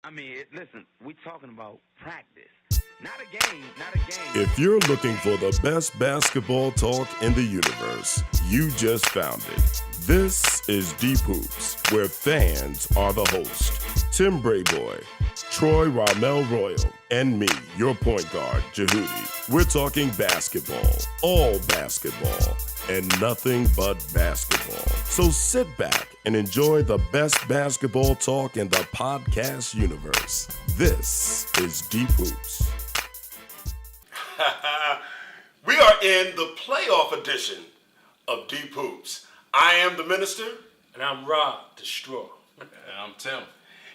Listen, we talking about practice, not a game, not a game. If you're looking for the best basketball talk in the universe, you just found it. This is Deep Hoops, where fans are the host. Tim Brayboy, Troy Ramel Royal, and me, your point guard, Jehudi. We're talking basketball, all basketball, and nothing but basketball. So sit back and enjoy the best basketball talk in the podcast universe. This is Deep Hoops. We are in the playoff edition of Deep Hoops. I am the minister. And I'm Rob, the straw. And I'm Tim.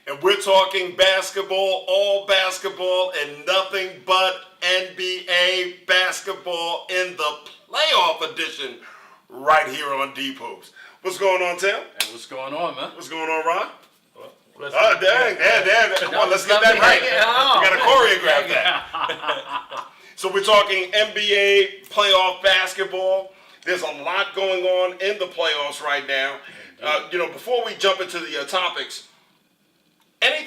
And we're talking basketball, all basketball, and nothing but NBA basketball in the playoff edition right here on Deep Hoops. What's going on, Tim? And what's going on, man? What's going on, Ron? Well, Damn. Come on, let's get that right. We got to choreograph that. So we're talking NBA playoff basketball. There's a lot going on in the playoffs right now. Before we jump into the topics, any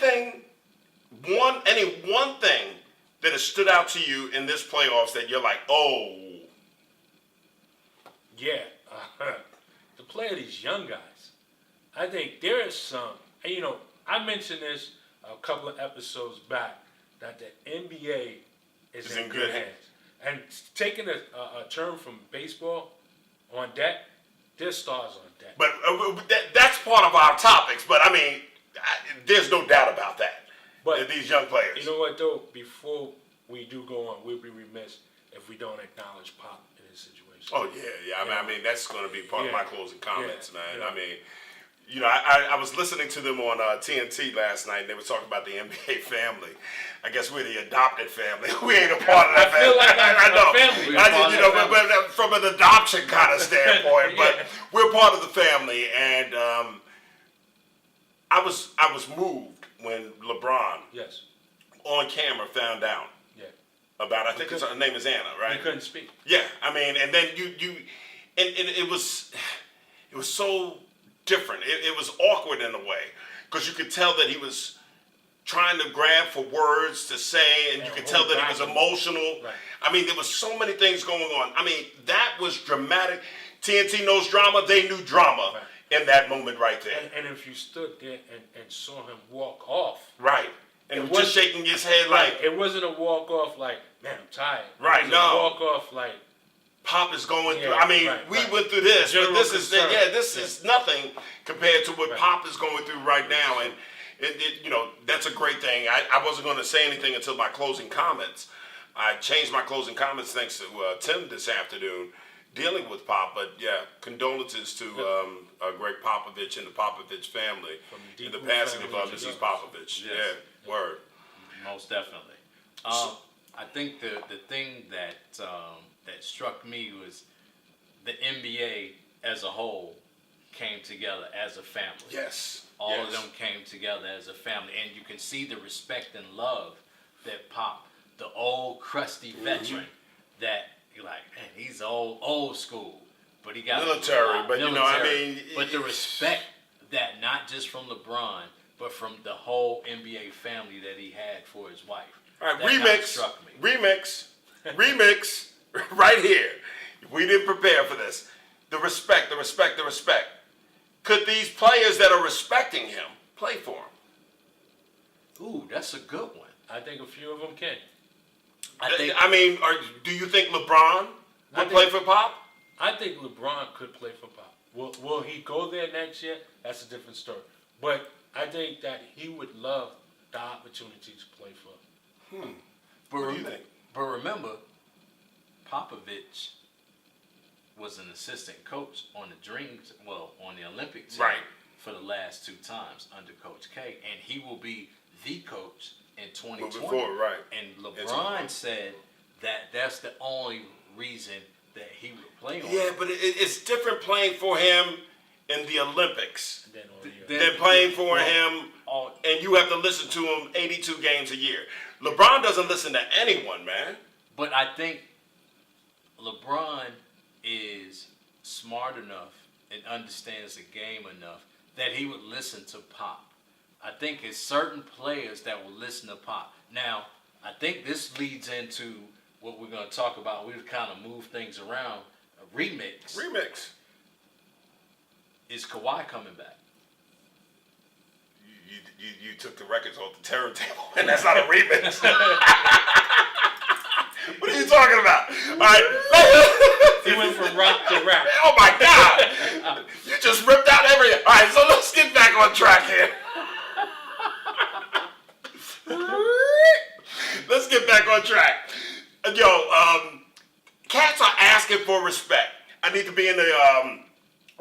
one thing that has stood out to you in this playoffs that you're like, oh. Yeah, to play these young guys, I think there is some, I mentioned this a couple of episodes back, that the NBA is in good hands. And taking a term from baseball, on deck, there's stars on deck. But that's part of our topics, but there's no doubt about that. But these young players. You know what, though? Before we do go on, we'll be remiss if we don't acknowledge Pop in this situation. Oh, yeah. That's going to be part of my closing comments, man. Yeah. I was listening to them on TNT last night, and they were talking about the NBA family. I guess we're the adopted family. We ain't a part of that family. I feel like I know. Family. But from an adoption kind of standpoint, but we're part of the family, and I was moved when LeBron, on camera, found out about. I think her name is Anna, right? He couldn't speak. Yeah, and then it was so different. It was awkward in a way because you could tell that he was trying to grab for words to say, and you could tell that he was emotional. Right. There was so many things going on. That was dramatic. TNT knows drama. They knew drama in that moment right there. And if you stood there and saw him walk off. Right. And just shaking his head like. It wasn't a walk off like, man, I'm tired. Right, it was a walk off like. Pop is going through. We went through this, but this is nothing compared to what Pop is going through right now, and that's a great thing. I wasn't going to say anything until my closing comments. I changed my closing comments thanks to Tim this afternoon, dealing with Pop. But condolences to Greg Popovich and the Popovich family in the passing of Mrs. Popovich. Yes. Yeah, word. Most definitely. I think the thing that struck me was the NBA as a whole came together as a family. Yes. All of them came together as a family, and you can see the respect and love that Pop, the old crusty veteran, that you're like, man, he's old school, but he got military. But the respect that not just from LeBron, but from the whole NBA family that he had for his wife. All right, remix, remix, right here. We didn't prepare for this. The respect. Could these players that are respecting him play for him? Ooh, that's a good one. I think a few of them can. Do you think LeBron would play for Pop? I think LeBron could play for Pop. Will he go there next year? That's a different story. But I think that he would love the opportunity to play for him. What do you think? But remember, Popovich was an assistant coach on on the Olympic team for the last 2 times under Coach K, and he will be the coach in 2020. Moving forward, right. And LeBron said that that's the only reason that he would play on. Yeah, but it's different playing for him in the Olympics than Then playing for him, and you have to listen to him 82 games a year. LeBron doesn't listen to anyone, man. But I think LeBron is smart enough and understands the game enough that he would listen to Pop. I think it's certain players that will listen to Pop. Now, I think this leads into what we're going to talk about. We've kind of moved things around. A remix. Is Kawhi coming back? You took the records off the turntable, and that's not a remix. What are you talking about? All right. He went from rock to rap. Oh my God! You just ripped out every. All right, so let's get back on track here. Let's get back on track. Yo, cats are asking for respect. I need to be in the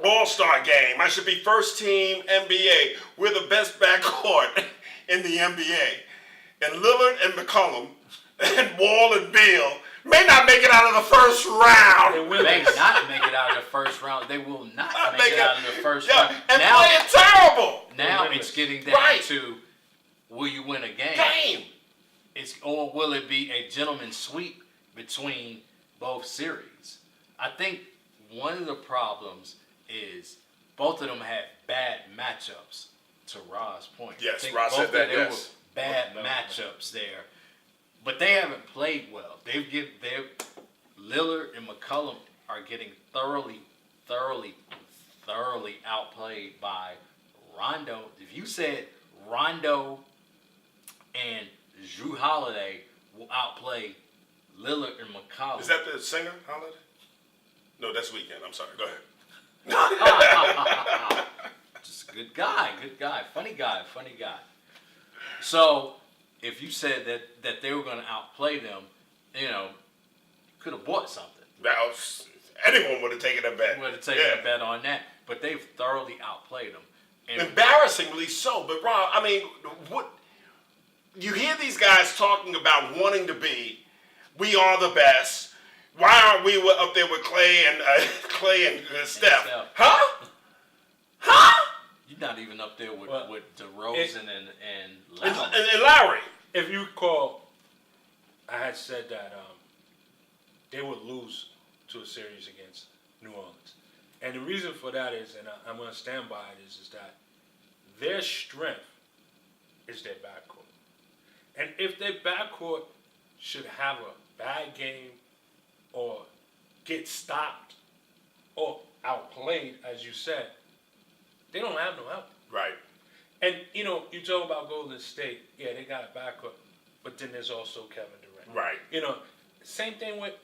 All-Star game. I should be first team NBA. We're the best backcourt in the NBA. And Lillard and McCollum and Wall and Beal may not make it out of the first round. They may not make it out of the first round. They will not make it out of the first round. And now, playing terrible. Now it's getting down to, will you win a game? Or will it be a gentleman's sweep between both series? I think one of the problems is both of them had bad matchups, to Ra's point. Yes, Ra said that, there were bad matchups there. But they haven't played well. Lillard and McCollum are getting thoroughly outplayed by Rondo. If you said Rondo and Jrue Holiday will outplay Lillard and McCollum. Is that the singer, Holiday? No, that's Weeknd. I'm sorry. Go ahead. Just a good guy, funny guy. So, if you said that they were going to outplay them, you could have bought something. Anyone would have taken a bet. Would have taken a bet on that, but they've thoroughly outplayed them. And embarrassingly so. But Rob, I mean, what you hear these guys talking about wanting to be, we are the best. Why aren't we up there with Clay and Steph? Huh? You're not even up there with DeRozan and Lowry. And Lowry. If you recall, I had said that they would lose to a series against New Orleans. And the reason for that is, and I'm going to stand by it, is that their strength is their backcourt. And if their backcourt should have a bad game or get stopped or outplayed, as you said, they don't have no help. Right. And, you talk about Golden State. Yeah, they got a backcourt, but then there's also Kevin Durant. Right. Same thing with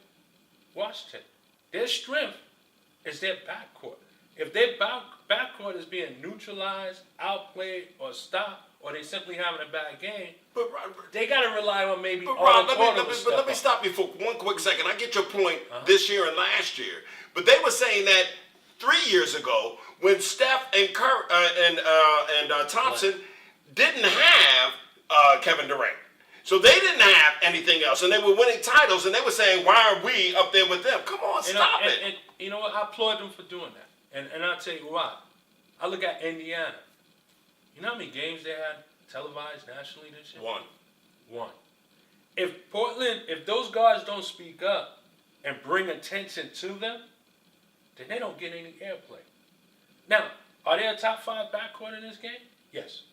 Washington. Their strength is their backcourt. If their backcourt is being neutralized, outplayed, or stopped, or they simply having a bad game, they got to rely on maybe all the quarters. But let me stop you for one quick second. I get your point this year and last year. But they were saying that 3 years ago when Steph and Thompson didn't have Kevin Durant. So they didn't have anything else. And they were winning titles, and they were saying, why are we up there with them? Come on, stop it. And you know what? I applaud them for doing that. And I'll tell you why. I look at Indiana. You know how many games they had televised nationally this year? One. If those guys don't speak up and bring attention to them, then they don't get any airplay. Now, are they a top 5 backcourt in this game? Yes,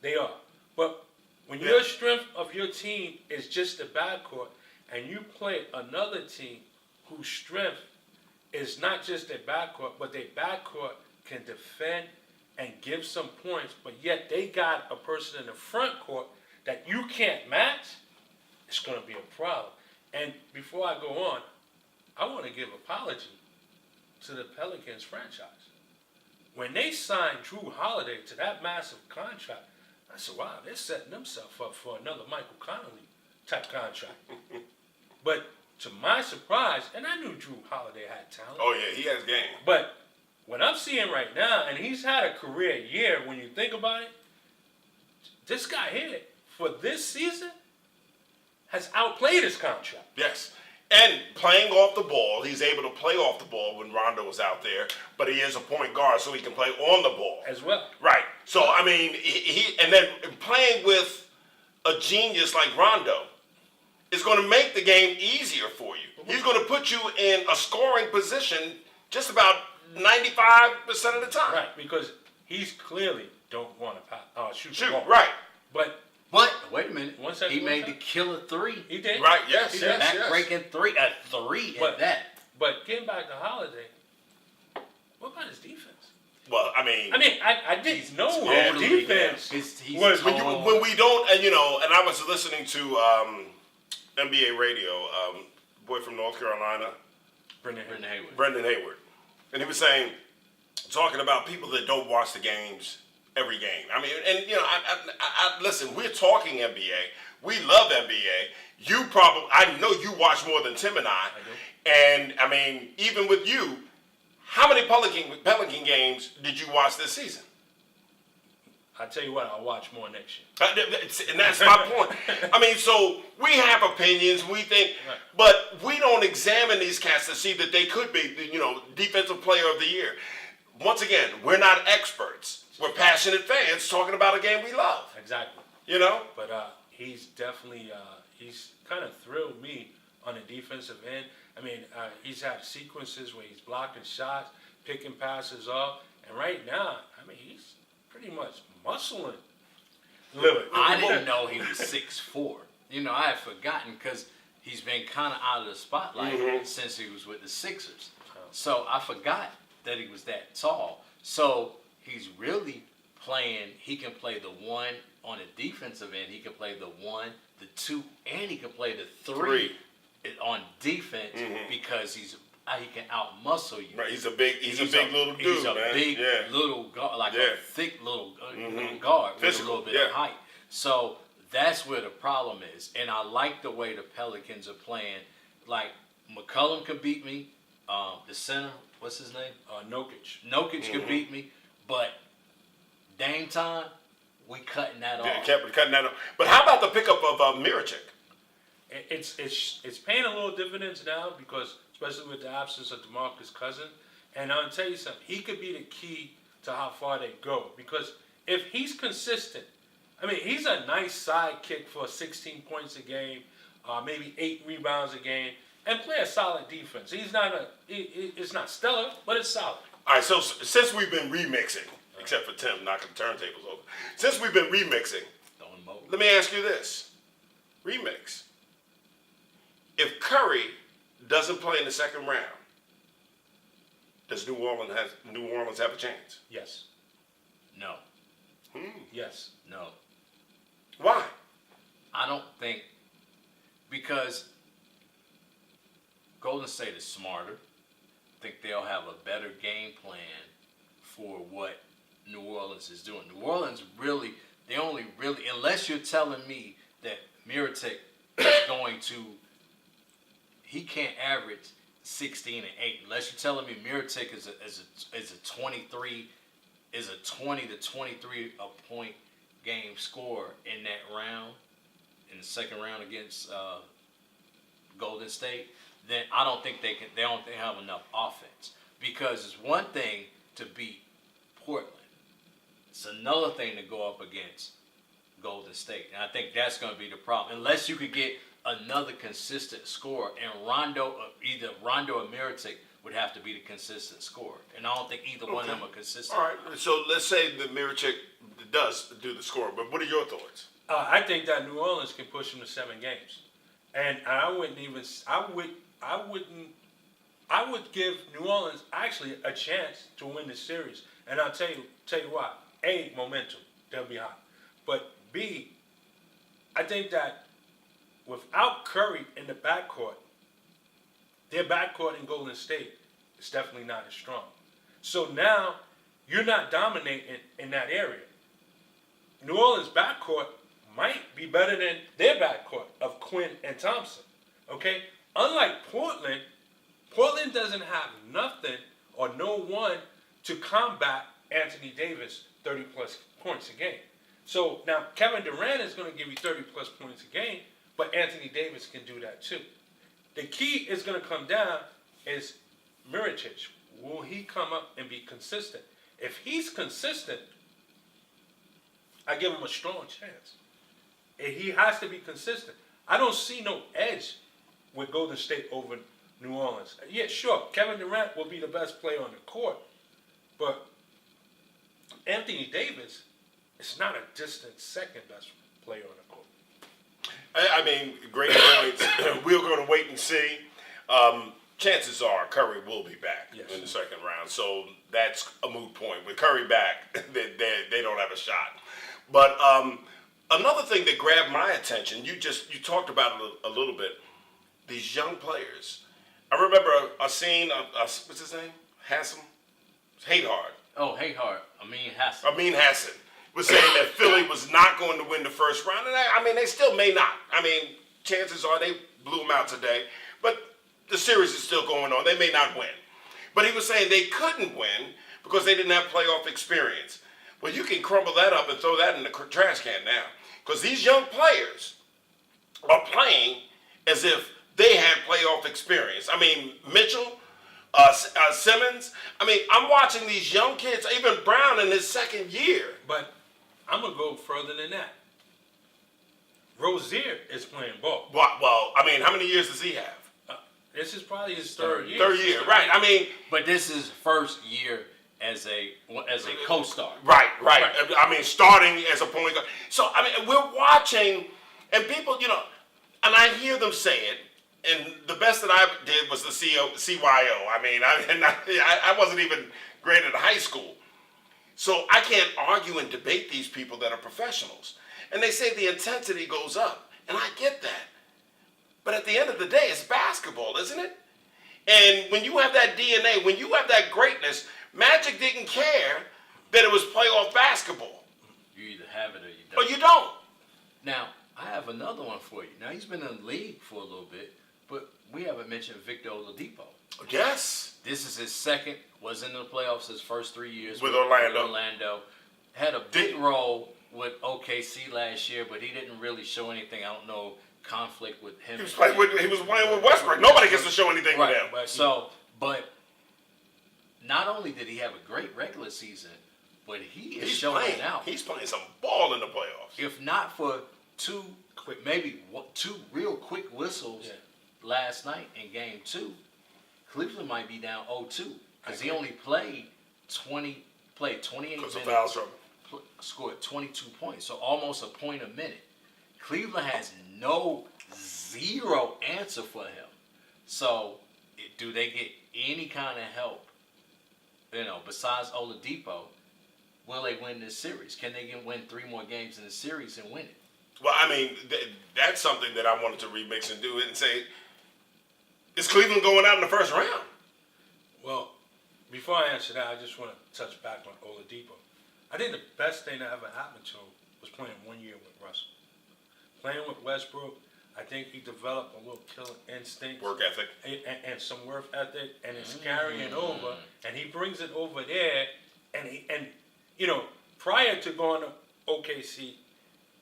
they are. But when your strength of your team is just the backcourt, and you play another team whose strength is not just their backcourt, but their backcourt can defend and give some points, but yet they got a person in the front court that you can't match, it's going to be a problem. And before I go on, I want to give apology to the Pelicans franchise. When they signed Jrue Holiday to that massive contract, I said, wow, they're setting themselves up for another Michael Conley type contract. But to my surprise, and I knew Jrue Holiday had talent. Oh, yeah, he has game. But what I'm seeing right now, and he's had a career year when you think about it, this guy here, for this season, has outplayed his contract. Yes. And playing off the ball, he's able to play off the ball when Rondo was out there, but he is a point guard, so he can play on the ball. As well. Right. So, I mean, he and then playing with a genius like Rondo is going to make the game easier for you. He's going to put you in a scoring position just about 95% of the time. Right, because he's clearly don't want to shoot the Shoot, ball. right. But wait a minute. One second, he one made second. the killer three. he did. Right, yes, He yes, did. yes. Breaking three. A three But- at that. But getting back to Holiday, what about his defense? Well, I mean, I didn't know totally his defense He's was. when we don't, and and I was listening to NBA radio, boy from North Carolina, Brendan Brendan Haywood. Hayward. Brendan Hayward, and he was talking about people that don't watch the games every game. I mean, and I listen. We're talking NBA. We love NBA. I know you watch more than Tim and I. do. And I mean, even with you, how many Pelican games did you watch this season? I tell you what, I'll watch more next year. And that's my point. I mean, so we have opinions, we think, Right. but we don't examine these cats to see that they could be, defensive player of the year. Once again, we're not experts. We're passionate fans talking about a game we love. Exactly. But he's definitely he's kind of thrilled me on the defensive end. I mean, he's had sequences where he's blocking shots, picking passes off, and right now, I mean, he's pretty much muscling Lillard. I didn't know he was 6'4". I had forgotten because he's been kind of out of the spotlight since he was with the Sixers. So I forgot that he was that tall. So he's really playing. He can play the one on the defensive end. He can play the one, the two, and he can play the three. On defense because he can outmuscle you. Right, he's a big little dude, He's a man. big little guard, a thick little guard Physical, with a little bit of height. So that's where the problem is. And I like the way the Pelicans are playing. Like McCollum could beat me. The center, what's his name? Nokic. Could beat me, but Dame time, we cutting that off. Kept cutting that off. But how about the pickup of Miricic? It's paying a little dividends now because, especially with the absence of DeMarcus Cousins, and I'll tell you something, he could be the key to how far they go because if he's consistent, I mean, he's a nice sidekick for 16 points a game, maybe 8 rebounds a game, and play a solid defense. He's not it's not stellar, but it's solid. All right, so since we've been remixing, except for Tim knocking the turntables over, since we've been remixing, let me ask you this. Remix. If Curry doesn't play in the second round, does New Orleans have a chance? Yes. No. Yes. No. Why? I don't think because Golden State is smarter. I think they'll have a better game plan for what New Orleans is doing. New Orleans really, unless you're telling me that Miricic is going to, he can't average 16 and 8. Unless you're telling me Miricic is a 20 to 23 a point game scorer in that round, in the second round against Golden State, then I don't think they don't have enough offense. Because it's one thing to beat Portland. It's another thing to go up against Golden State. And I think that's going to be the problem. Unless you could get another consistent scorer, and either Rondo or Miricic would have to be the consistent scorer. And I don't think either one of them are consistent. All right, so let's say that Miricic does do the scoring, but what are your thoughts? I think that New Orleans can push them to 7 games, and I would give New Orleans actually a chance to win the series. And I'll tell you why. A, momentum, they'll be hot, but B, I think that without Curry in the backcourt, their backcourt in Golden State is definitely not as strong. So now you're not dominating in that area. New Orleans' backcourt might be better than their backcourt of Quinn and Thompson. Okay? Unlike Portland, Portland doesn't have nothing or no one to combat Anthony Davis 30-plus points a game. So now Kevin Durant is going to give you 30-plus points a game, but Anthony Davis can do that too. The key is going to come down is Miricic. Will he come up and be consistent? If he's consistent, I give him a strong chance. And he has to be consistent. I don't see no edge with Golden State over New Orleans. Yeah, sure, Kevin Durant will be the best player on the court, but Anthony Davis it's not a distant second best player on the court. I mean, great points. We're going to wait and see. Chances are Curry will be back in the second round, so that's a moot point. With Curry back, they don't have a shot. But another thing that grabbed my attention, you talked about it a little bit. These young players. I remember a scene. What's his name? Hayhard. Oh, Hayhard. Amin Hassan was saying that Philly was not going to win the first round, and I mean they still may not. I mean, chances are they blew them out today, but the series is still going on. They may not win, but he was saying they couldn't win because they didn't have playoff experience. Well, you can crumble that up and throw that in the trash can now, because these young players are playing as if they had playoff experience. I mean, Mitchell, Simmons. I mean, I'm watching these young kids, even Brown in his second year. But I'm going to go further than that. Rozier is playing ball. Well, I mean, how many years does he have? This is probably his third year. Third year, right. I mean. But this is first year as a co-star. Right. I mean, starting as a point guard. So, I mean, we're watching, and people, and I hear them say it, and the best that I did was the CYO. I mean, I wasn't even graded in high school. So I can't argue and debate these people that are professionals. And they say the intensity goes up, and I get that. But at the end of the day, it's basketball, isn't it? And when you have that DNA, when you have that greatness, Magic didn't care that it was playoff basketball. You either have it or you don't. Or you don't. Now, I have another one for you. Now, he's been in the league for a little bit, but we haven't mentioned Victor Oladipo. Yes. This is his second, was in the playoffs his first 3 years with Orlando. Had a big role with OKC last year, but he didn't really show anything. I don't know, conflict with him. He was playing with Westbrook. Nobody gets to show anything with him. But not only did he have a great regular season, but he's showing it out. He's playing some ball in the playoffs. If not for two real quick whistles last night in Game 2, Cleveland might be down 0-2 because he only played 28 minutes. Of foul trouble. Scored 22 points, so almost a point a minute. Cleveland has zero answer for him. So, do they get any kind of help, besides Oladipo? Will they win this series? Can they win 3 more games in the series and win it? Well, I mean, that's something that I wanted to remix and do it and say, is Cleveland going out in the first round? Well, before I answer that, I just want to touch back on Oladipo. I think the best thing that ever happened to him was playing 1 year with Russell. Playing with Westbrook, I think he developed a little killer instinct. Work ethic. And some work ethic, and it's carrying over. And he brings it over there, and prior to going to OKC,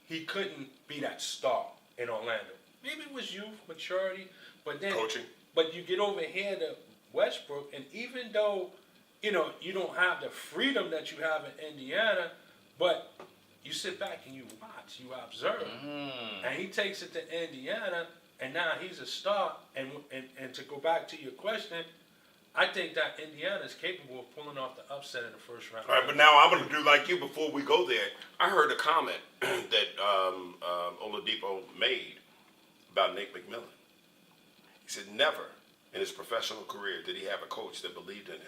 he couldn't be that star in Orlando. Maybe it was youth, maturity, but then coaching. But you get over here to Westbrook, and even though you don't have the freedom that you have in Indiana, but you sit back and you watch, you observe, and he takes it to Indiana, and now he's a star. And to go back to your question, I think that Indiana is capable of pulling off the upset in the first round. All right, but now I'm going to do like you before we go there. I heard a comment that Oladipo made about Nate McMillan. He said never in his professional career did he have a coach that believed in him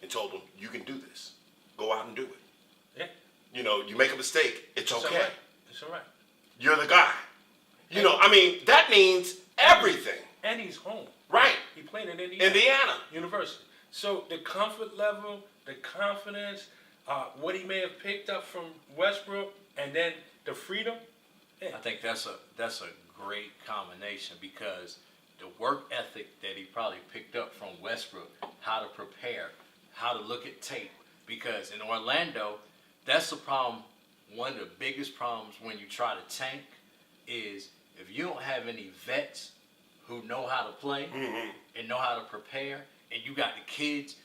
and told him, you can do this. Go out and do it. Yeah. You make a mistake, it's okay. It's all right. You're the guy. That means everything. And he's home. Right. He played in Indiana University. So the comfort level, the confidence, what he may have picked up from Westbrook, and then the freedom. Yeah. I think that's a great combination because the work ethic that he probably picked up from Westbrook, how to prepare, how to look at tape. Because in Orlando, that's the problem. One of the biggest problems when you try to tank is if you don't have any vets who know how to play and know how to prepare, and you got the kids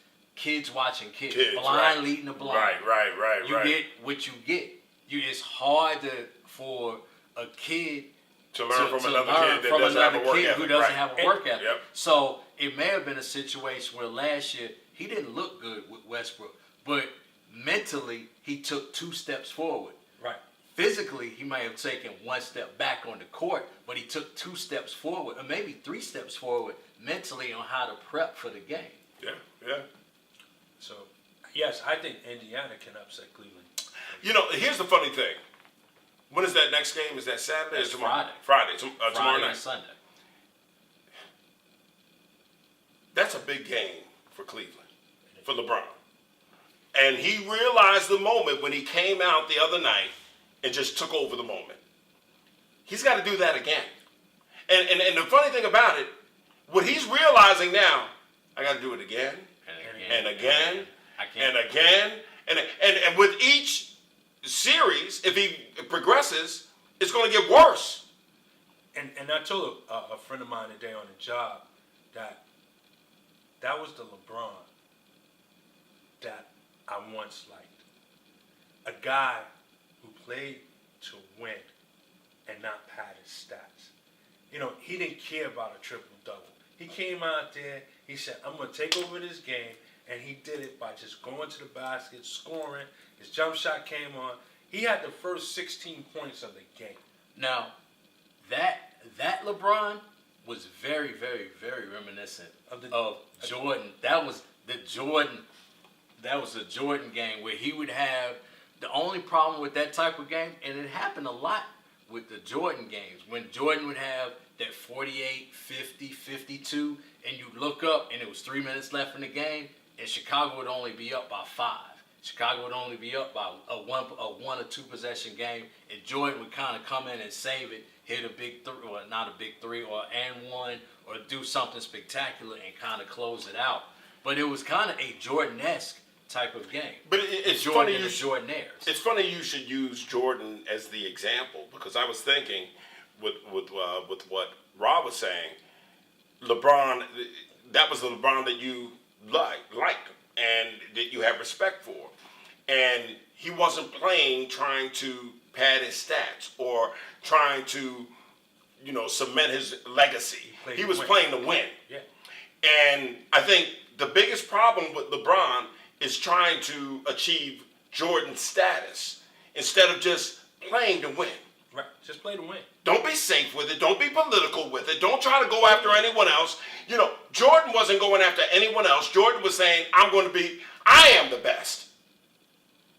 watching kids blind leading the blind. Right. You get what you get. It's hard for a kid to learn from another kid that doesn't have a work ethic. Who doesn't have a work ethic. Yep. So it may have been a situation where last year he didn't look good with Westbrook, but mentally, he took 2 steps forward. Right. Physically, he might have taken 1 step back on the court, but he took 2 steps forward, or maybe 3 steps forward mentally on how to prep for the game. Yeah. So, yes, I think Indiana can upset Cleveland. Here's the funny thing. When is that next game? Is that Saturday That's or tomorrow? Friday. Tomorrow Friday night. and Sunday. That's a big game for Cleveland, for LeBron. And he realized the moment when he came out the other night and just took over the moment. He's got to do that again. And the funny thing about it, what he's realizing now, I got to do it again, and again, and again, and with each series, if he progresses, it's going to get worse. And I told a friend of mine today on the job that was the LeBron that I once liked. A guy who played to win and not pad his stats. He didn't care about a triple-double. He came out there, he said, I'm going to take over this game, and he did it by just going to the basket, scoring. His jump shot came on. He had the first 16 points of the game. Now, that LeBron was very, very, very reminiscent of Jordan. That was the Jordan game where he would have the only problem with that type of game, and it happened a lot with the Jordan games, when Jordan would have that 48, 50, 52, and you look up and it was 3 minutes left in the game, and Chicago would only be up by 5. Chicago would only be up by a one or 2 possession game, and Jordan would kind of come in and save it, hit a big 3, or not a big 3, or and 1, or do something spectacular and kind of close it out. But it was kind of a Jordan-esque type of game. But it's Jordan funny and the Jordan-airs. It's funny you should use Jordan as the example, because I was thinking with what Rob was saying, LeBron, that was the LeBron that you liked and that you have respect for. And he wasn't playing trying to pad his stats or trying to, cement his legacy. He was playing to win. Yeah. And I think the biggest problem with LeBron is trying to achieve Jordan's status instead of just playing to win. Right. Just play to win. Don't be safe with it. Don't be political with it. Don't try to go after anyone else. Jordan wasn't going after anyone else. Jordan was saying, I am the best.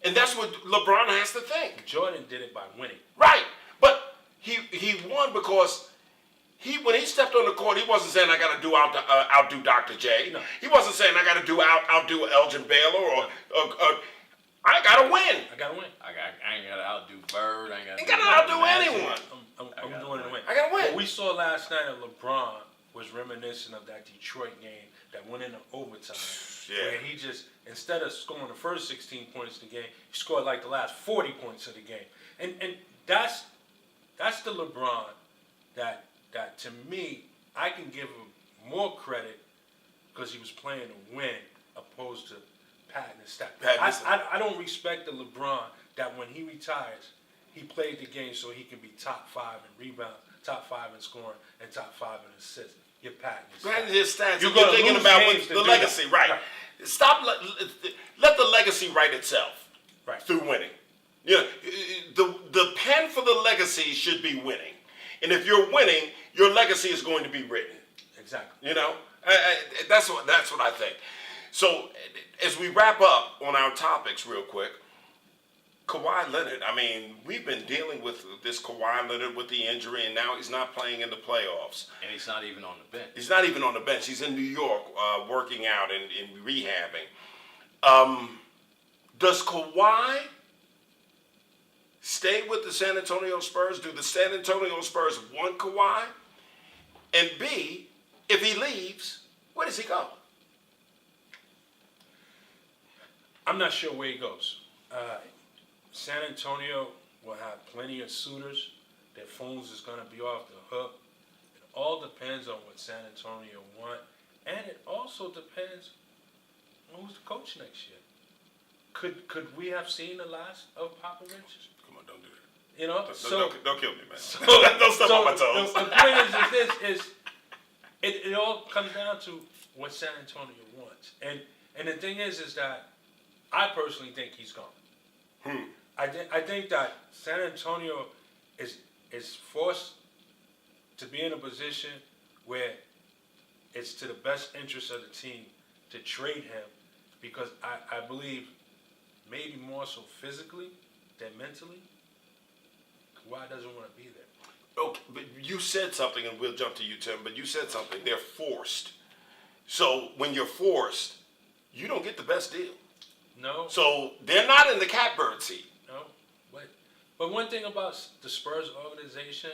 And that's what LeBron has to think. Jordan did it by winning. Right. But he won because when he stepped on the court, he wasn't saying I got to outdo Dr. J. No. He wasn't saying I got to outdo Elgin Baylor or I got to win. I got to win. I ain't got to outdo Bird. I ain't got to outdo anyone. I'm doing it to win. I got to win. What we saw last night of LeBron was reminiscent of that Detroit game that went into overtime. Yeah. Where he just, instead of scoring the first 16 points of the game, he scored like the last 40 points of the game. And that's the LeBron that to me, I can give him more credit because he was playing to win opposed to patting his stats. I don't respect the LeBron that when he retires, he played the game so he can be top 5 in rebounds, top 5 in scoring, and top 5 in assists. You're patting his stats. You're thinking about the legacy, right? Stop. Let the legacy write itself. Right. Through winning. The pen for the legacy should be winning, and if you're winning, your legacy is going to be written. Exactly. That's what I think. So as we wrap up on our topics, real quick. Kawhi Leonard, we've been dealing with this Kawhi Leonard with the injury, and now he's not playing in the playoffs. And he's not even on the bench. He's not even on the bench. He's in New York working out and rehabbing. Does Kawhi stay with the San Antonio Spurs? Do the San Antonio Spurs want Kawhi? And B, if he leaves, where does he go? I'm not sure where he goes. San Antonio will have plenty of suitors. Their phones is going to be off the hook. It all depends on what San Antonio want. And it also depends on who's the coach next year. Could we have seen the last of Popovich? Come on, don't do that. Don't kill me, man. So, don't step on my toes. The point is it all comes down to what San Antonio wants. And the thing is that I personally think he's gone. I think that San Antonio is forced to be in a position where it's to the best interest of the team to trade him, because I believe maybe more so physically than mentally, Kawhi doesn't want to be there. Okay, but you said something, and we'll jump to you, Tim, but you said something. They're forced. So when you're forced, you don't get the best deal. No. So they're not in the catbird seat. No. But one thing about the Spurs organization,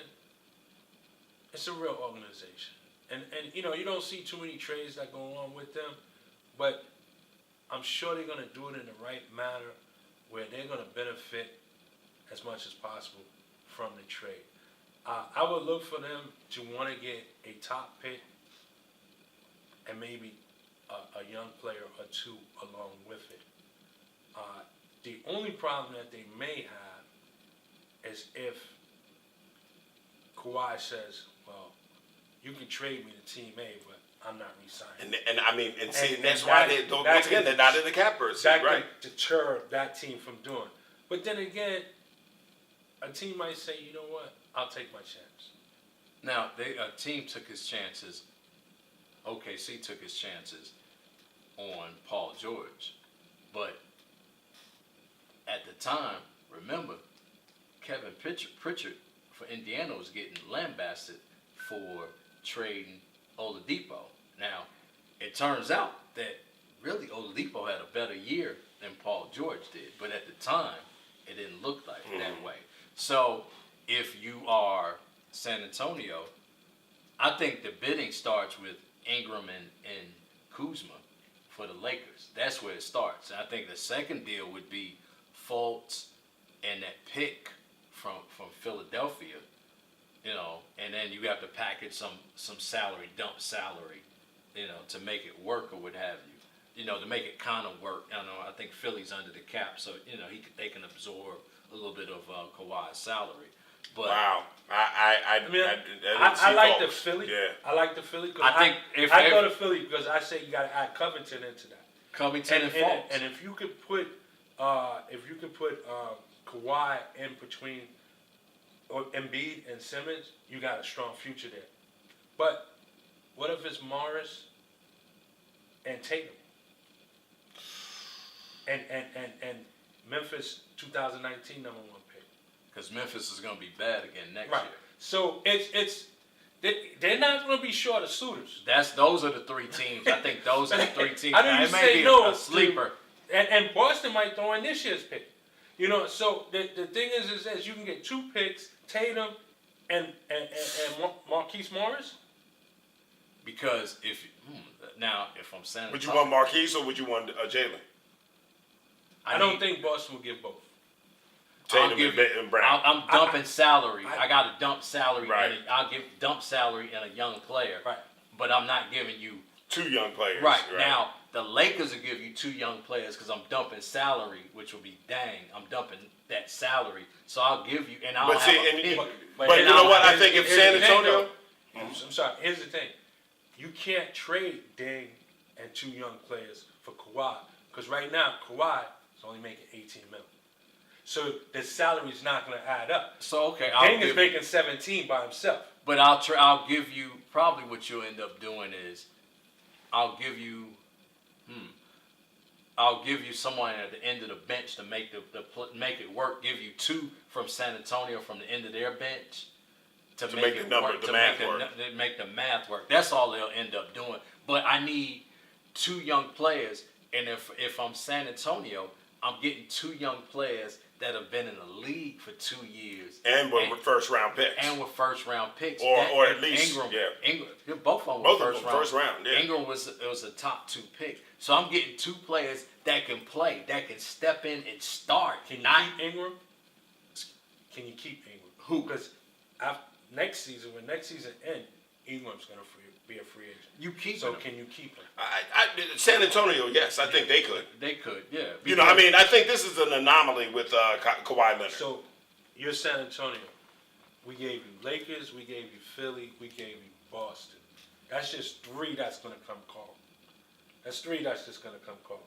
it's a real organization. And you know, you don't see too many trades that go on with them, but I'm sure they're going to do it in the right manner where they're going to benefit as much as possible from the trade. I would look for them to want to get a top pick and maybe a young player or two along with it. The only problem that they may have is if Kawhi says, well, you can trade me to Team A, but I'm not re-signing. And I mean, and see, And that's that- why they don't. that Once again, can- they're not in the catbird seat, That right? could deter that team from doing. But then again, a team might say, you know what, I'll take my chance. Now, a team took his chances. OKC took his chances on Paul George. But at the time, remember, Kevin Pritchard for Indiana was getting lambasted for trading Oladipo. Now, it turns out that really Oladipo had a better year than Paul George did. But at the time, it didn't look like that way. So if you are San Antonio, I think the bidding starts with Ingram and Kuzma for the Lakers. That's where it starts. And I think the second deal would be Fultz and that pick from Philadelphia, you know, and then you have to package some salary, dump salary, you know, to make it work or what have you. You know, to make it kind of work. I know, I think Philly's under the cap, so, you know, they can absorb a little bit of Kawhi's salary. But Wow, I I like the Philly. Yeah. I like the Philly. Cause I think I go to Philly because I say you got to add Covington into that. Covington and Fultz. And if you could put Kawhi in between or Embiid and Simmons, you got a strong future there. But what if it's Morris and Tatum? And Memphis 2019 number one pick. Because Memphis is going to be bad again next Right. year. So they're not going to be short of suitors. Those are the three teams. I think those are the three teams. I know you It may say be no a sleeper. And Boston might throw in this year's pick. You know, so the thing is that you can get two picks, Tatum and Marquise Morris. Because if I'm San Antonio, Would you want Marquise or would you want Jalen? I don't think Boston will give both. Tatum and Brown. I'm dumping salary. I got to dump salary. Right. I'll give dump salary in a young player. Right. But I'm not giving you. Two young players. Right. Now, the Lakers will give you two young players because I'm dumping salary, which will be I'm dumping that salary. So I'll give you, and I'll But have see, a and pick. but you know what? I think if Here's San the thing, Antonio, though. I'm sorry. Here's the thing: you can't trade Deng and two young players for Kawhi because right now Kawhi is only making $18 million. So the salary's not going to add up. So okay, Deng is making 17 by himself. But I'll give you probably what you'll end up doing is I'll give you someone at the end of the bench to make make it work. Give you two from San Antonio from the end of their bench to make the it number, work, the to math make work. make the math work. That's all they'll end up doing. But I need two young players, and if I'm San Antonio, I'm getting two young players that have been in the league for 2 years and with first round picks. and with first round picks, Or at least, Ingram, yeah. Ingram, both of them Both were of them first round, yeah. Ingram was a top 2 pick, so I'm getting two players that can play, that can step in and start. Can you Not keep Ingram? Can you keep Ingram? Who? Because next season, when next season ends, Ingram's going to be a free agent. you keep So him. can you keep him? San Antonio, yes, I think they could. They could, yeah. You know, I mean, I think this is an anomaly with Kawhi Leonard. So you're San Antonio. We gave you Lakers, we gave you Philly, we gave you Boston. That's just 3 that's going to come call. That's 3 that's just going to come call.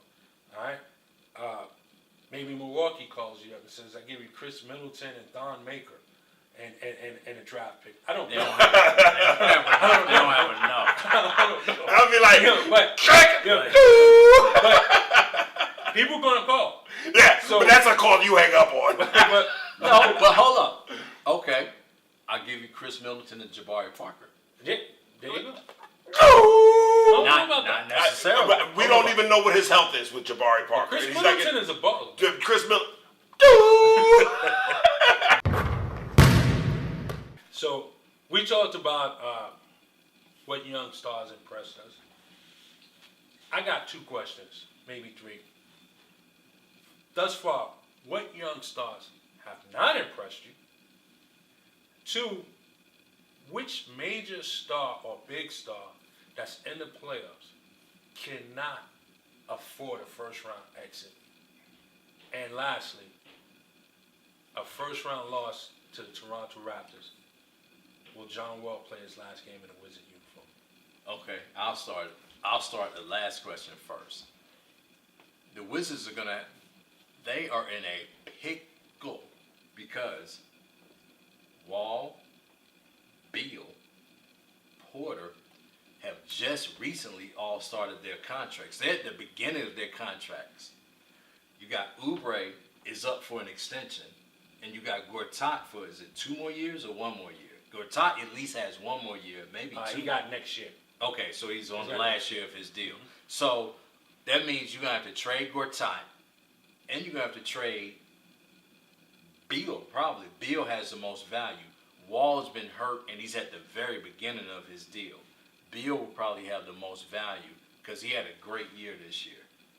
All right? maybe Milwaukee calls you up and says, "I give you Chris Middleton and Thon Maker, and a draft pick." I don't know. They don't have enough. I don't know. I'll be like, but people gonna call. Yeah, So- but that's a call you hang up on. But No, but hold up. Okay, I'll give you Chris Middleton and Jabari Parker. yeah, there you go. I don't know about Not that. necessarily. We don't even know what his health is with Jabari Parker. Chris He's Middleton like is a baller. Chris Middleton. So we talked about what young stars impressed us. I got 2 questions, maybe 3. Thus far, what young stars have not impressed you? 2, which major star or big star that's in the playoffs cannot afford a first-round exit? And lastly, a first-round loss to the Toronto Raptors. Will John Wall play his last game in a Wizard uniform? Okay, I'll start the last question first. The Wizards they are in a pickle because Wall, Beal, Porter have just recently all started their contracts. They're at the beginning of their contracts. You got Oubre is up for an extension, and you got Gortat for, is it 2 more years or 1 more year? Gortat at least has 1 more year, maybe 2. He got next year. Okay, so he's on the last year of his deal. So that means you're going to have to trade Gortat, and you're going to have to trade Beal, probably. Beal has the most value. Wall's been hurt, and he's at the very beginning of his deal. Beal will probably have the most value because he had a great year this year,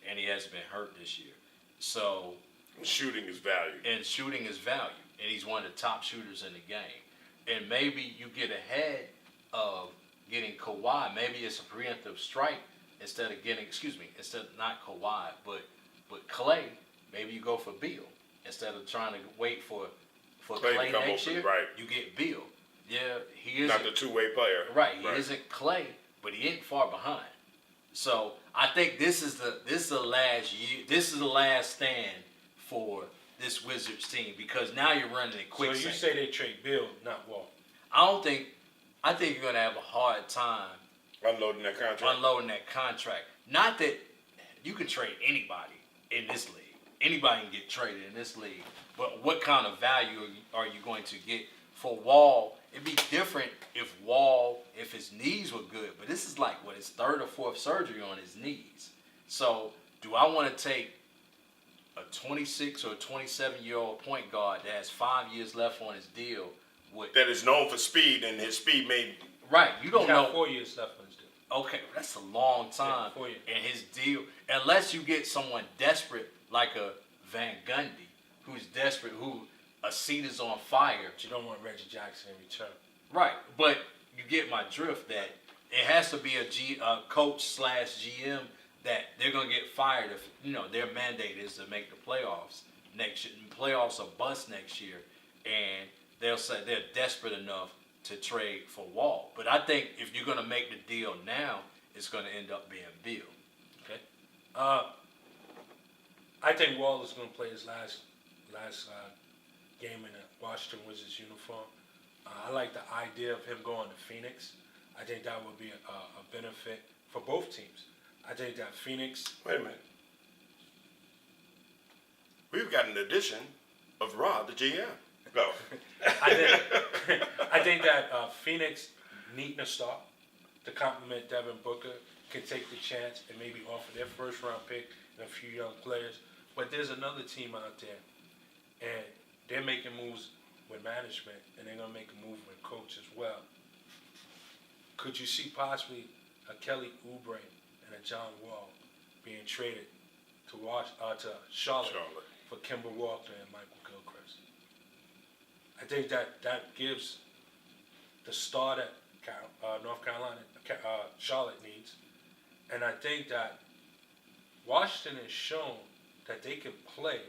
and he hasn't been hurt this year. So Shooting is value. and shooting is value, and he's one of the top shooters in the game. And maybe you get ahead of getting Kawhi. Maybe it's a preemptive strike instead of not Kawhi, but Clay. Maybe you go for Beal instead of trying to wait for Clay to come next open, year. right. You get Beal. Yeah, he is Not the two-way player. right. He isn't Clay, but he ain't far behind. So I think this is the last year. This is the last stand for this Wizards team because now you're running it quick. So you say they trade Bill, not Wall? I think you're gonna have a hard time Unloading that contract. unloading that contract. Not that you can trade anybody in this league. Anybody can get traded in this league. But what kind of value are you going to get for Wall? It'd be different if his knees were good. But this is like his 3rd or 4th surgery on his knees. So do I want to take a 26 or 27-year-old point guard that has 5 years left on his deal with that is known for speed, and his speed may. right? You don't He got know. 4 years left on his deal. Okay, that's a long time. Yeah, 4 years. And his deal, unless you get someone desperate like a Van Gundy, who's desperate, who a seat is on fire. But you don't want Reggie Jackson in return. Right, but you get my drift that it has to be a coach / GM that they're gonna get fired if their mandate is to make the playoffs next year. Playoffs are bust next year, and they'll say they're desperate enough to trade for Wall. But I think if you're gonna make the deal now, it's gonna end up being Beal. Okay. I think Wall is going to play his last game in a Washington Wizards uniform. I like the idea of him going to Phoenix. I think that would be a benefit for both teams. I think that Phoenix. Wait a minute. We've got an edition of Rod the GM. Go. I think that Phoenix needing a star to complement Devin Booker can take the chance and maybe offer their first-round pick and a few young players. But there's another team out there, and they're making moves with management, and they're going to make a move with coach as well. Could you see possibly a Kelly Oubre and a John Wall being traded to Charlotte for Kemba Walker and Michael Gilchrist? I think that gives the star that North Carolina, Charlotte needs. And I think that Washington has shown that they can play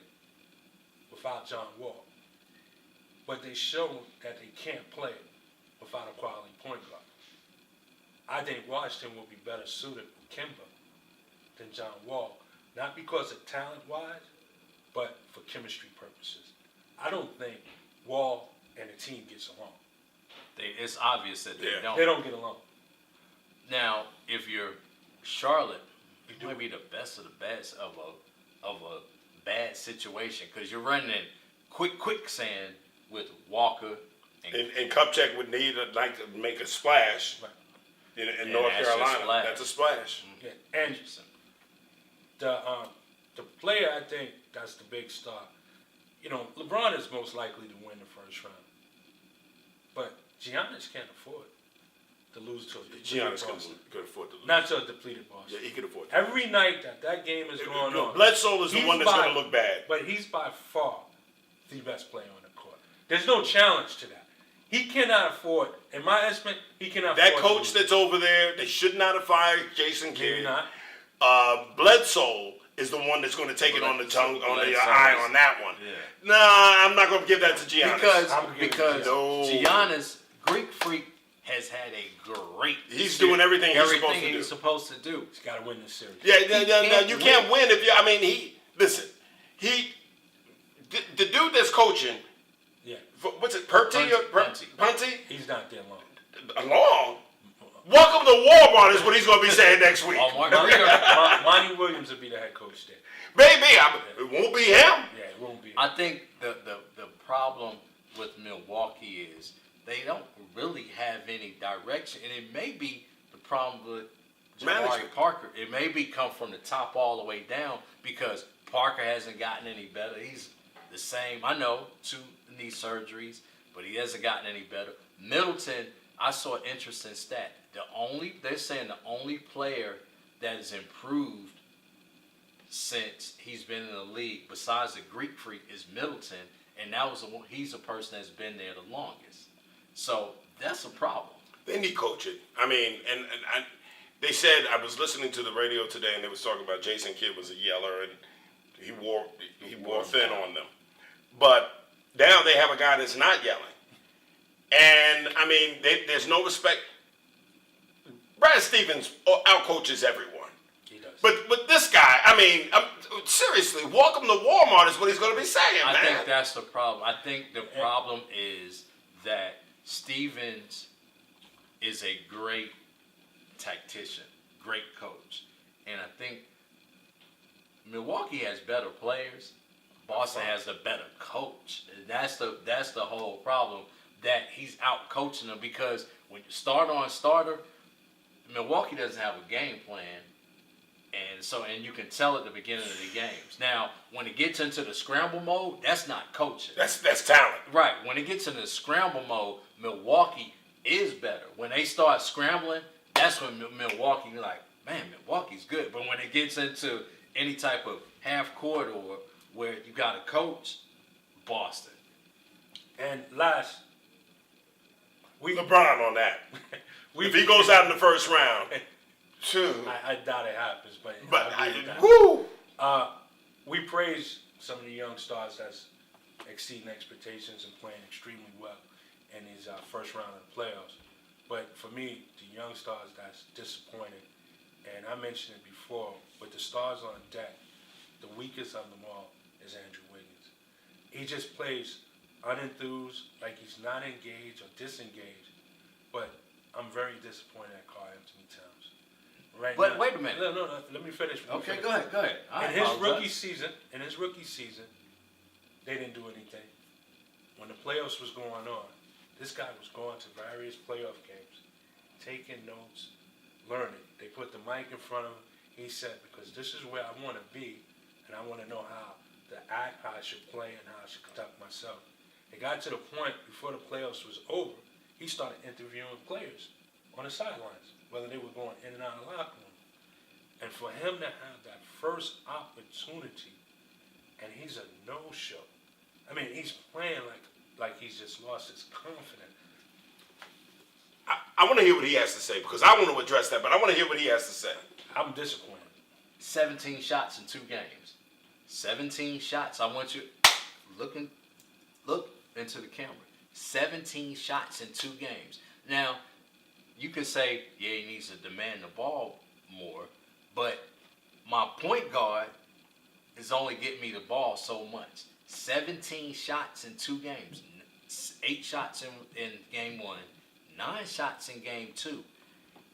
without John Wall. But they show that they can't play without a quality point guard. I think Washington will be better suited with Kemba than John Wall. not because of talent-wise, but for chemistry purposes. I don't think Wall and the team gets along. It's obvious that they don't. They don't get along. Now, if you're Charlotte, you might be the best of the best of a bad situation because you're running in quicksand with Walker. And Kupchak would like to make a splash in North Carolina. That's a splash. Yeah. And the player, I think, that's the big star. LeBron is most likely to win the first round. But Giannis can't afford to lose to a depleted Boston. Could afford to lose. Not to a depleted Boston. Yeah, he could afford to. Every night that game is going on. Bledsoe is the one that's going to look bad. But he's by far the best player on the court. There's no challenge to that. He cannot afford, in my estimate, he cannot afford that coach that's over there, they should not have fired Jason Kidd. Maybe not. Bledsoe is the one that's going to take it on the tongue, on the eye on that one. Yeah. Nah, I'm not going to give that to Giannis. Because Giannis, Greek Freak, has had a great. He's doing everything he's supposed to do. He's got to win this series. Yeah, you can't win if you. I mean, the dude that's coaching. Yeah. What's it, Punty? He's not there long. Long? Welcome to Walmart is what he's going to be saying next week. Monty Williams will be the head coach there. Maybe. It won't be him. Yeah, it won't be him. I think the problem with Milwaukee is they don't really have any direction. And it may be the problem with Jabari Parker. It may be come from the top all the way down because Parker hasn't gotten any better. He's the same. I know, 2 knee surgeries, but he hasn't gotten any better. Middleton, I saw an interesting stat. They're saying the only player that has improved since he's been in the league, besides the Greek Freak, is Middleton, and he's a person that's been there the longest. So that's a problem. They need coaching. I mean, and they said, I was listening to the radio today, and they was talking about Jason Kidd was a yeller, and he wore thin on them. But now they have a guy that's not yelling. And, I mean, there's no respect. Brad Stevens outcoaches everyone. He does. But this guy, I mean, seriously, welcome to Walmart is what he's going to be saying, man. I think that's the problem. I think the problem is that Stevens is a great tactician, great coach. And I think Milwaukee has better players. Boston has the better coach. That's the whole problem, that he's out coaching them, because when you start on starter, Milwaukee doesn't have a game plan, and you can tell at the beginning of the games. Now, when it gets into the scramble mode, that's not coaching. That's talent. Right. When it gets into the scramble mode, Milwaukee is better. When they start scrambling, that's when Milwaukee, you're like, man, Milwaukee's good. But when it gets into any type of half court or where you got a coach, Boston. And last, LeBron on that. If he goes out in the first round, I doubt it happens, but we praise some of the young stars that's exceeding expectations and playing extremely well in these first round of the playoffs. But for me, the young stars that's disappointing, and I mentioned it before, with the stars on deck, the weakest of them all is Andrew Wiggins. He just plays unenthused, like he's not engaged or disengaged. But I'm very disappointed at Karl Anthony Towns. But wait a minute. No, let me finish. Okay, go ahead. In his rookie season, they didn't do anything. When the playoffs was going on, this guy was going to various playoff games, taking notes, learning. They put the mic in front of him. He said, because this is where I want to be, and I want to know how to act, how I should play, and how I should conduct myself. It got to the point before the playoffs was over, he started interviewing players on the sidelines, whether they were going in and out of the locker room. And for him to have that first opportunity, and he's a no-show. I mean, he's playing like he's just lost his confidence. I want to hear what he has to say, because I want to address that, but I want to hear what he has to say. I'm disappointed. 17 shots in 2 games. 17 shots. I want you look into the camera. 17 shots in 2 games. Now, you can say, yeah, he needs to demand the ball more, but my point guard is only getting me the ball so much. 17 shots in 2 games. 8 shots in game 1. 9 shots in game 2.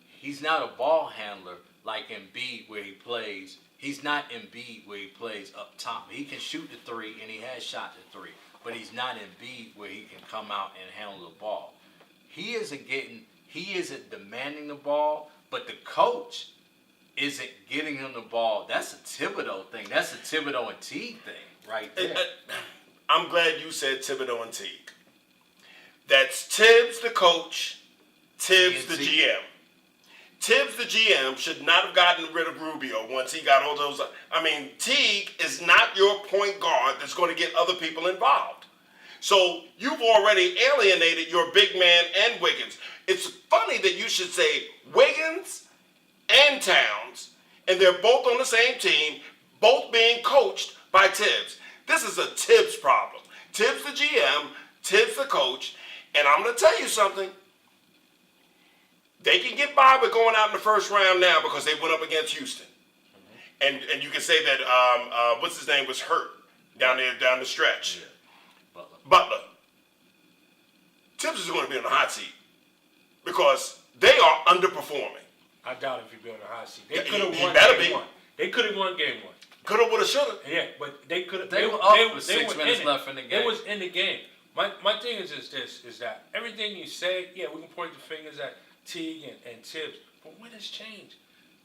He's not a ball handler like Embiid where he plays. He's not Embiid where he plays up top. He can shoot the 3 and he has shot the 3. But he's not Embiid where he can come out and handle the ball. He isn't demanding the ball, but the coach isn't getting him the ball. That's a Thibodeau thing. That's a Thibodeau and Teague thing right there. I'm glad you said Thibodeau and Teague. That's Tibbs the coach, Tibbs the GM. Tibbs the GM should not have gotten rid of Rubio once he got all those. I mean, Teague is not your point guard that's going to get other people involved. So you've already alienated your big man and Wiggins. It's funny that you should say Wiggins and Towns, and they're both on the same team, both being coached by Tibbs. This is a Tibbs problem. Tibbs the GM, Tibbs the coach, and I'm going to tell you something. They can get by with going out in the first round now because they went up against Houston. And you can say that, what's his name, was hurt down the stretch. Yeah. Butler. Tibbs is going to be on the hot seat because they are underperforming. I doubt if he'd be on the hot seat. They could have He won better game be. 1. They could have won game 1. Coulda, woulda, shoulda. Yeah, but they could have. They were up with 6 minutes left in the game. It was in the game. My thing is that everything you say, yeah, we can point the fingers at Teague and Tibbs, but when has changed?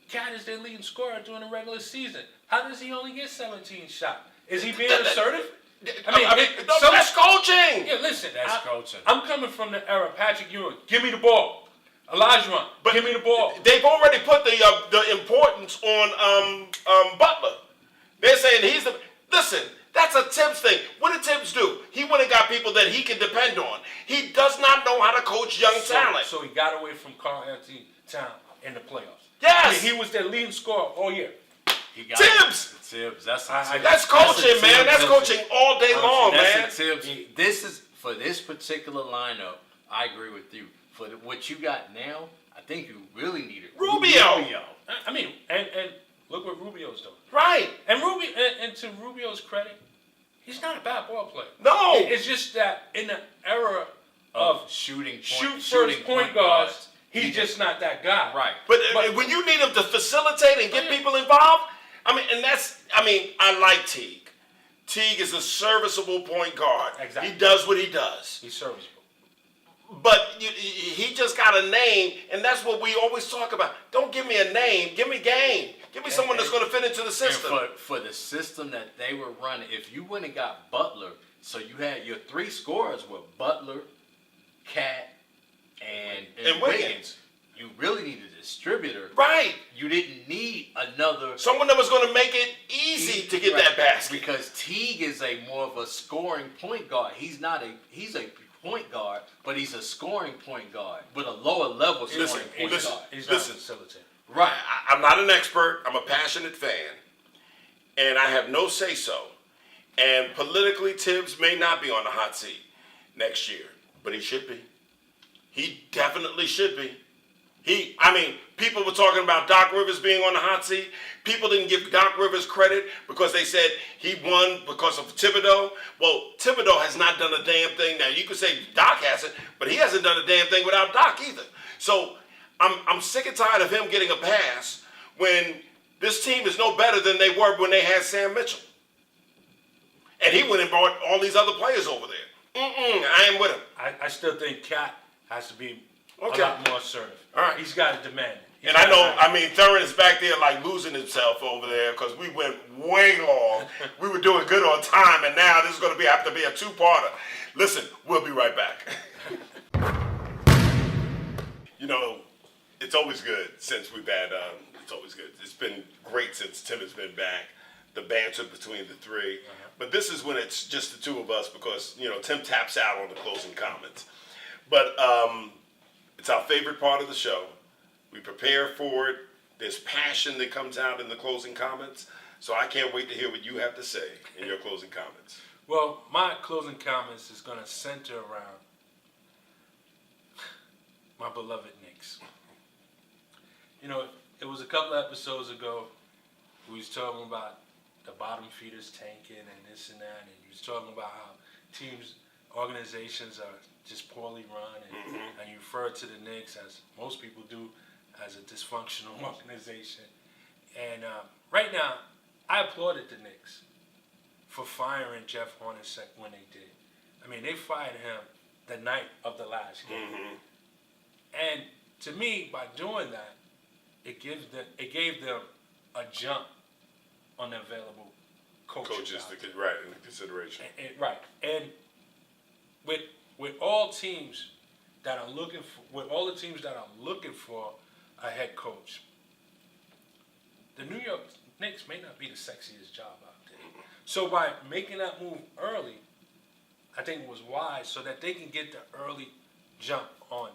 Cat is their leading scorer during the regular season. How does he only get 17 shots? Is he being assertive? That's coaching. Yeah, listen. That's coaching. I'm coming from the era Patrick Ewing. Give me the ball. Elijah, give me the ball. They've already put the importance on Butler. They're saying he's the. Listen, that's a Tibbs thing. What did Tibbs do? He went and got people that he can depend on. He does not know how to coach young talent. So he got away from Karl Anthony Towns in the playoffs. Yes. He was their leading scorer all year. He got Tibbs. Tibbs. That's coaching, man. That's coaching all day long, man. That's a Tibbs. This is for this particular lineup. I agree with you. For what you got now, I think you really need it. Rubio. I mean, and look what Rubio's doing. Right. And to Rubio's credit, he's not a bad ball player. No. It's just that in the era of shooting point guards, he's just not that guy. Right. But when you need him to facilitate and get people involved, I like Teague. Teague is a serviceable point guard. Exactly. He does what he does. He's serviceable. But he just got a name, and that's what we always talk about. Don't give me a name. Give me game. Give me someone that's going to fit into the system. And for the system that they were running, if you went and got Butler, so you had your 3 scorers were Butler, Cat, and Wiggins. You really needed a distributor. Right. You didn't need another. Someone that was going to make it easy to get that basket. Because Teague is more of a scoring point guard. He's a point guard, but he's a scoring point guard with a lower level scoring point guard. He's not a facilitator. Right. I'm not an expert. I'm a passionate fan. And I have no say-so. And politically, Tibbs may not be on the hot seat next year. But he should be. He definitely should be. People were talking about Doc Rivers being on the hot seat. People didn't give Doc Rivers credit because they said he won because of Thibodeau. Well, Thibodeau has not done a damn thing. Now, you could say Doc hasn't, but he hasn't done a damn thing without Doc either. So I'm sick and tired of him getting a pass when this team is no better than they were when they had Sam Mitchell. And he went and brought all these other players over there. I ain't with him. I still think Cat has to be a lot more assertive. All right. He's got to demand it. And I know, Thurin is back there like losing himself over there because we went way long. We were doing good on time, and now this is going to have to be a 2-parter. Listen, we'll be right back. It's always good since we've had, it's always good. It's been great since Tim has been back, the banter between the 3. But this is when it's just the 2 of us because, Tim taps out on the closing comments. But it's our favorite part of the show. We prepare for it. There's passion that comes out in the closing comments. So I can't wait to hear what you have to say in your closing comments. Well, my closing comments is going to center around my beloved Knicks. It was a couple episodes ago we was talking about the bottom feeders tanking and this and that, and you was talking about how organizations are just poorly run, and you refer to the Knicks, as most people do, as a dysfunctional organization. And right now, I applauded the Knicks for firing Jeff Hornacek when they did. I mean, they fired him the night of the last game. And to me, by doing that, it gave them a jump on the available coaches in consideration. Right. And with all teams that are looking for a head coach, the New York Knicks may not be the sexiest job out there. So by making that move early, I think it was wise so that they can get the early jump on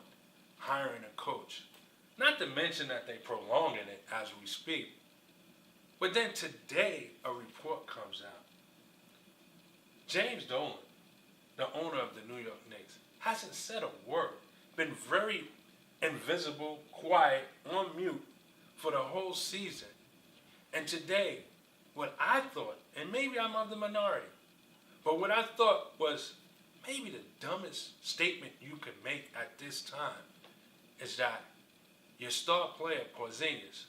hiring a coach. Not to mention that they're prolonging it as we speak. But then today, a report comes out. James Dolan, the owner of the New York Knicks, hasn't said a word. Been very invisible, quiet, on mute for the whole season. And today, what I thought, and maybe I'm of the minority, but what I thought was maybe the dumbest statement you could make at this time is that your star player, Porzingis,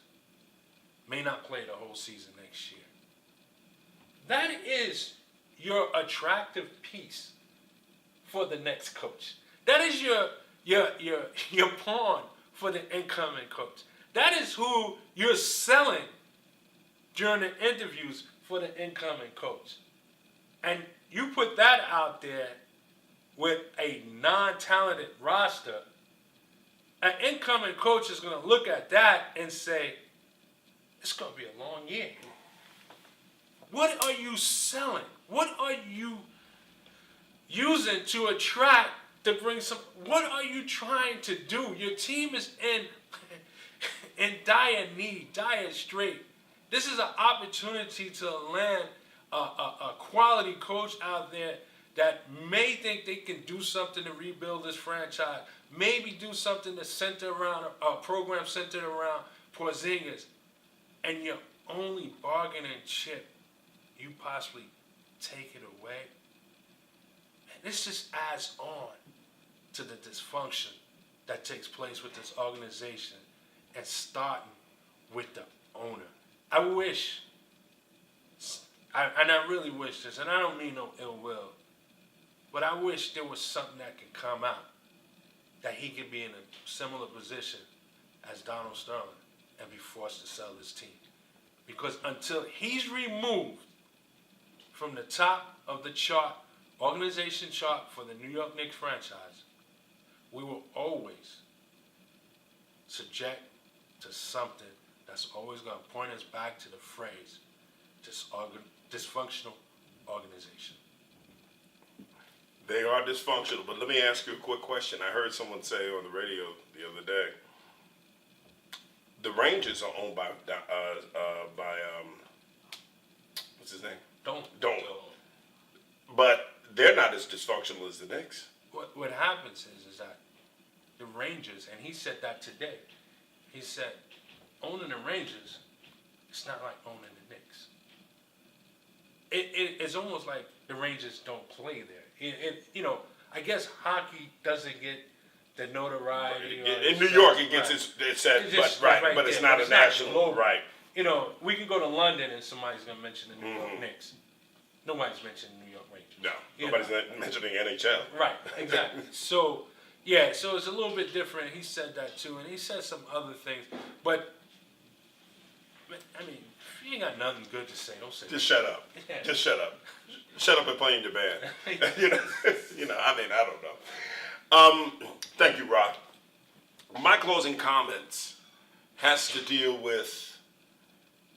may not play the whole season next year. That is your attractive piece for the next coach. That is your pawn for the incoming coach. That is who you're selling during the interviews for the incoming coach. And you put that out there with a non-talented roster, an incoming coach is going to look at that and say, it's going to be a long year. What are you selling? What are you using to attract, to bring some, what are you trying to do? Your team is in dire need, dire strait. This is an opportunity to land a quality coach out there that may think they can do something to rebuild this franchise, maybe do something to center around a program centered around Porzingis, and your only bargaining chip, you possibly take it away. And this just adds on to the dysfunction that takes place with this organization, and starting with the owner. I wish, and I really wish this, and I don't mean no ill will, but I wish there was something that could come out that he could be in a similar position as Donald Sterling and be forced to sell his team. Because until he's removed from the top of the chart, organization chart for the New York Knicks franchise, we will always subject to something that's always going to point us back to the phrase, dysfunctional organization. They are dysfunctional, but let me ask you a quick question. I heard someone say on the radio the other day, the Rangers are owned by what's his name? Don't. But they're not as dysfunctional as the Knicks. What happens is that the Rangers, and he said that today, he said, owning the Rangers, it's not like owning the Knicks. It's almost like the Rangers don't play there. I guess hockey doesn't get the notoriety. In New York, it gets it's set, but it's not a national, right? We can go to London and somebody's going to mention the New York Knicks. Nobody's mentioning New York Rangers. No, nobody's mentioning NHL. Right, exactly. So it's a little bit different. He said that too, and he said some other things. But I mean, if you ain't got nothing good to say, don't say Just shut up. Yeah. Just shut up. Shut up and play in your band. I don't know. Thank you, Rock. My closing comments has to deal with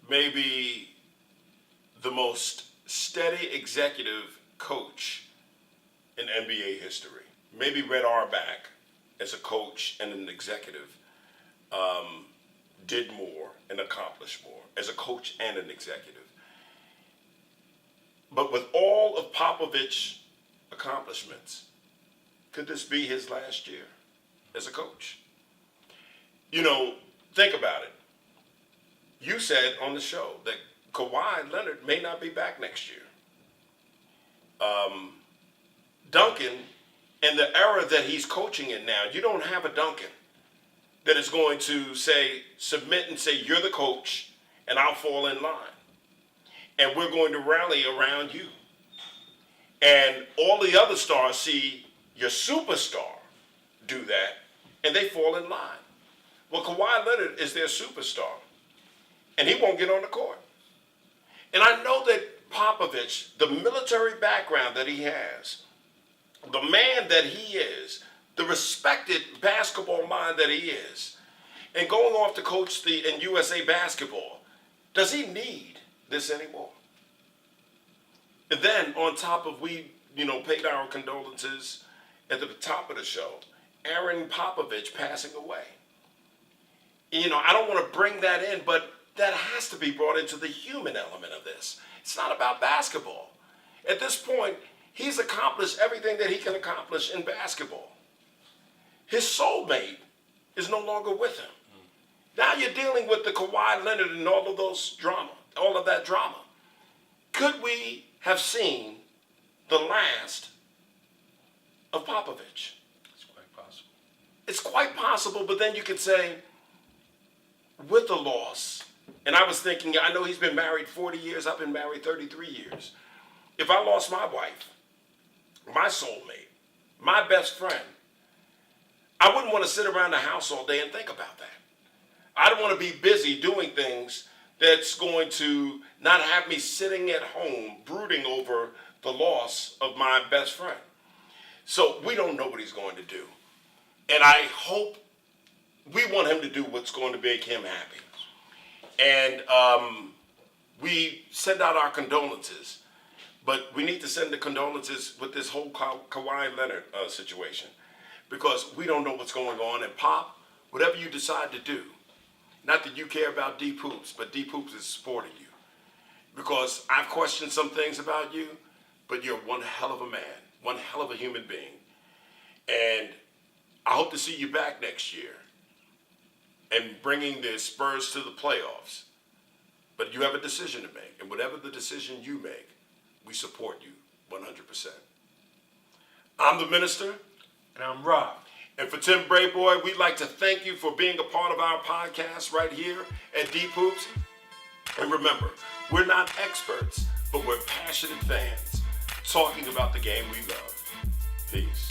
maybe the most steady executive coach in NBA history. Maybe Red Auerbach, as a coach and an executive, did more and accomplished more as a coach and an executive. But with all of Popovich's accomplishments, could this be his last year as a coach? Think about it. You said on the show that Kawhi Leonard may not be back next year. Duncan, in the era that he's coaching in now, you don't have a Duncan that is going to submit and say, you're the coach, and I'll fall in line. And we're going to rally around you. And all the other stars see your superstar do that, and they fall in line. Well, Kawhi Leonard is their superstar, and he won't get on the court. And I know that Popovich, the military background that he has, the man that he is, the respected basketball mind that he is, and going off to coach in USA Basketball, does he need this anymore? And then on top of we paid our condolences at the top of the show, Aaron Popovich passing away. I don't want to bring that in, but that has to be brought into the human element of this. It's not about basketball. At this point, he's accomplished everything that he can accomplish in basketball. His soulmate is no longer with him. Now you're dealing with the Kawhi Leonard and all of that drama. Could we have seen the last of Popovich? It's quite possible. It's quite possible, but then you could say, with the loss, and I was thinking, I know he's been married 40 years, I've been married 33 years. If I lost my wife, my soulmate, my best friend, I wouldn't want to sit around the house all day and think about that. I don't want to be busy doing things that's going to not have me sitting at home brooding over the loss of my best friend. So we don't know what he's going to do. And I hope we want him to do what's going to make him happy. And we send out our condolences. But we need to send the condolences with this whole Kawhi Leonard situation. Because we don't know what's going on. And Pop, whatever you decide to do, not that you care about Deep Hoops, but Deep Hoops is supporting you. Because I've questioned some things about you, but you're one hell of a man, one hell of a human being. And I hope to see you back next year and bringing the Spurs to the playoffs. But you have a decision to make. And whatever the decision you make, we support you 100%. I'm the minister. And I'm Rob. And for Tim Brayboy, we'd like to thank you for being a part of our podcast right here at Deep Hoops. And remember, we're not experts, but we're passionate fans talking about the game we love. Peace.